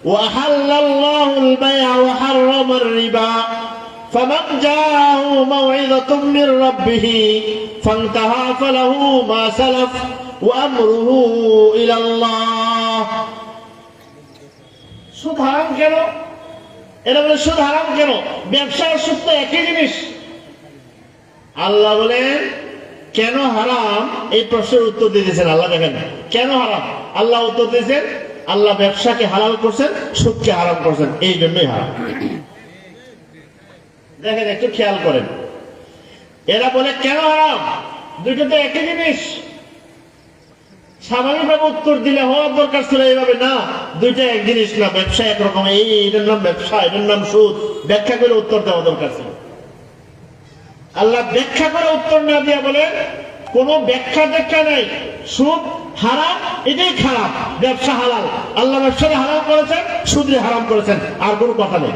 وأحل الله البيع وحرم الربا فمن جاءه موعظة من ربه فانتهى فله ما سلف وأمره إلى الله. সুদ হারাম কেন? এরা বলে সুদ হারাম কেন? ব্যবসা আর সুদ তো একই জিনিস। আল্লাহ বলেন কেন হারাম, এই প্রশ্নের উত্তর দিয়েছেন আল্লাহ। দেখেন কেন হারাম আল্লাহ উত্তর দিয়েছেন। আল্লাহ ব্যবসাকে হালাল করছেন, সুদকে হারাম করছেন, এই জন্যই হারাম। দেখেন একটু খেয়াল করেন, এরা বলে কেন হারাম, দুইটা তো একই জিনিস। স্বাভাবিকভাবে উত্তর দিলে হওয়ার দরকার ছিল এইভাবে, না দুইটা এক জিনিস না, ব্যবসা একরকম, এটার নাম ব্যবসা, এটার নাম সুদ। ব্যাখ্যা করে উত্তর দেওয়া দরকার ছিল। আল্লাহ ব্যাখ্যা করে উত্তর না দিয়ে বলেন কোন ব্যাখ্যা নাই, সুদ হারাম, এটাই খারাপ, ব্যবসা হালাল। আল্লাহ ব্যবসাকে হারাম করেছেন, সুদকে হারাম করেছেন, আর কোনো কথা নেই।